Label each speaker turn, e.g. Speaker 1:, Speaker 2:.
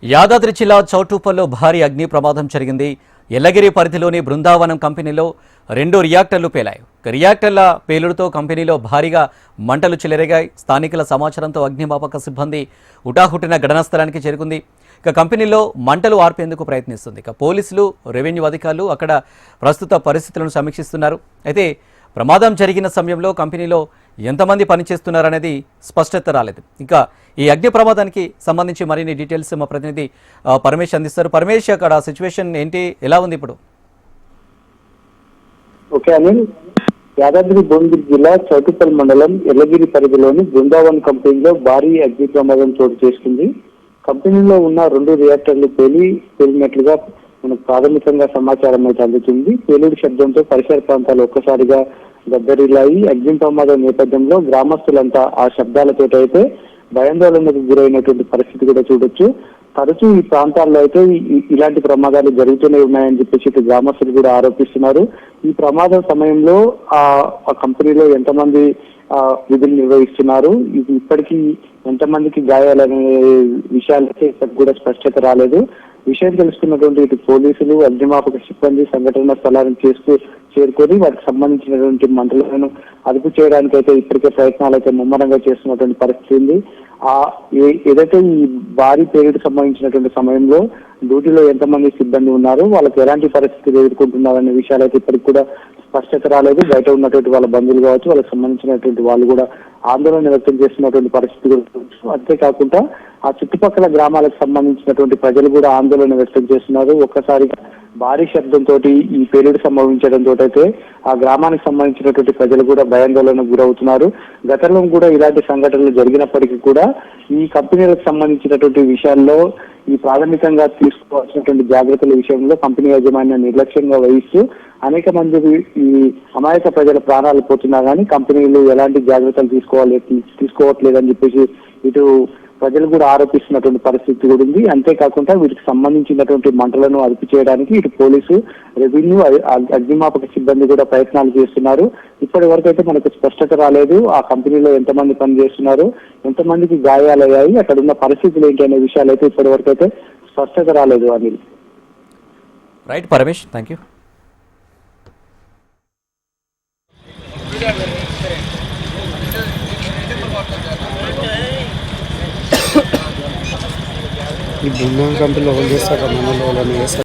Speaker 1: యాదాద్రి జిల్లా చౌటుప్పల్లో భారీ అగ్ని ప్రమాదం జరిగింది. ఎల్లగిరి పరిధిలోని బృందావనం కంపెనీలో 2 రియాక్టర్లు పేలాయి. రియాక్టర్ల పేలుడుతో కంపెనీలో భారీగా మంటలు చెలరేగాయి. స్థానికుల సమాచారంతో అగ్నిమాపక సిబ్బంది హుటాహుటిన ఘటనా స్థలానికి చేరుకుంది. కంపెనీలో మంటలు ఆర్పేందుకు ప్రయత్నిస్తుంది. పోలీసులు, రెవెన్యూ అధికారులు అక్కడ ప్రస్తుత పరిస్థితులను సమీక్షిస్తున్నారు. అయితే ప్రమాదం జరిగిన సమయంలో కంపెనీలో ఎంతమంది పనిచేస్తున్నారనేది స్పష్టత రాలేదు. ఇంకా ఈ అగ్ని ప్రమాదానికి సంబంధించి మరిన్ని డీటెయిల్స్ మా ప్రతినిధి పరమేష్ అందిస్తారు. పరమేష్, అక్కడ సిచ్యువేషన్ ఏంటి, ఎలా ఉంది ఇప్పుడు?
Speaker 2: ఓకే అనిల్, యాదాద్రి భువనగిరి జిల్లా చౌటుప్పల్ మండలం ఎల్లగిరి పరిధిలోని బృందావన్ కంపెనీలో భారీ అగ్ని ప్రమాదం చోటు చేసుకుంది. కంపెనీలో ఉన్న 2 రియాక్టర్లు పేలినట్లుగా మనకు ప్రాథమికంగా సమాచారం అయితే అందుతుంది. పేలుడు శబ్దంతో పరిసర ప్రాంతాలు ఒక్కసారిగా దద్దరిల్లాయి. అగ్ని ప్రమాదం నేపథ్యంలో గ్రామస్తులంతా ఆ శబ్దాలతో అయితే భయాందోళనకు గురైనటువంటి పరిస్థితి కూడా చూడొచ్చు. తరచూ ఈ ప్రాంతాల్లో అయితే ఇలాంటి ప్రమాదాలు జరుగుతూనే ఉన్నాయని చెప్పేసి గ్రామస్తులు కూడా ఆరోపిస్తున్నారు. ఈ ప్రమాదం సమయంలో ఆ కంపెనీలో ఎంతమంది విధులు నిర్వహిస్తున్నారు, ఇప్పటికీ ఎంతమందికి గాయాలనే విషయాలైతే ఇప్పటికి కూడా స్పష్టత రాలేదు. విషయం తెలుసుకున్నటువంటి ఇటు పోలీసులు, అగ్నిమాపక సిబ్బంది సంఘటన స్థలానికి చేరుకొని వాటికి సంబంధించినటువంటి మంటలను అదుపు చేయడానికి అయితే ఇప్పటికే ప్రయత్నాలు అయితే ముమ్మరంగా చేస్తున్నటువంటి పరిస్థితి ఉంది. ఏదైతే ఈ భారీ పేలుడు సంబంధించినటువంటి సమయంలో డ్యూటీలో ఎంతమంది సిబ్బంది ఉన్నారు, వాళ్ళకి ఎలాంటి పరిస్థితులు ఎదుర్కొంటున్నారనే విషయాలు అయితే ఇప్పటికి కూడా స్పష్టత రాలేదు. బయట ఉన్నటువంటి వాళ్ళ బంధువులు కావచ్చు, వాళ్ళకి సంబంధించినటువంటి వాళ్ళు కూడా ఆందోళన వ్యక్తం చేస్తున్నటువంటి పరిస్థితి. అంతేకాకుండా ఆ చుట్టుపక్కల గ్రామాలకు సంబంధించినటువంటి ప్రజలు కూడా ఆందోళన వ్యక్తం చేస్తున్నారు. ఒక్కసారిగా భారీ శబ్దంతో ఈ పేలుడు సంభవించడంతో అయితే ఆ గ్రామానికి సంబంధించినటువంటి ప్రజలు కూడా భయాందోళనకు గురవుతున్నారు. గతంలో కూడా ఇలాంటి సంఘటనలు జరిగినప్పటికీ కూడా ఈ కంపెనీలకు సంబంధించినటువంటి విషయాల్లో ఈ ప్రాథమికంగా తీసుకోవాల్సినటువంటి జాగ్రత్తల విషయంలో కంపెనీ యాజమాన్యం నిర్లక్ష్యంగా వహిస్తూ అనేక మంది ఈ అమాయక ప్రజల ప్రాణాలు పోతున్నా కానీ కంపెనీలు ఎలాంటి జాగ్రత్తలు తీసుకోవట్లేదని చెప్పేసి ఇటు ప్రజలు కూడా ఆరోపిస్తున్నటువంటి పరిస్థితి కూడా ఉంది. అంతేకాకుండా వీటికి సంబంధించినటువంటి మంటలను అదుపు చేయడానికి ఇటు పోలీసు, రెవెన్యూ, అగ్నిమాపక సిబ్బంది కూడా ప్రయత్నాలు చేస్తున్నారు. ఇప్పటి వరకు అయితే మనకు స్పష్టత రాలేదు. ఆ కంపెనీలో ఎంతమంది పనిచేస్తున్నారు, ఎంతమందికి గాయాలయ్యాయి, అక్కడ ఉన్న పరిస్థితులు ఏంటి అనే విషయాలు అయితే ఇప్పటి వరకు అయితే స్పష్టత రాలేదు. Anil.
Speaker 1: Right Paramesh, thank you.
Speaker 3: ఈ బృందావన్ కంపెనీలో వాళ్ళు చేస్తారు, మనలో వాళ్ళని చేస్తారు.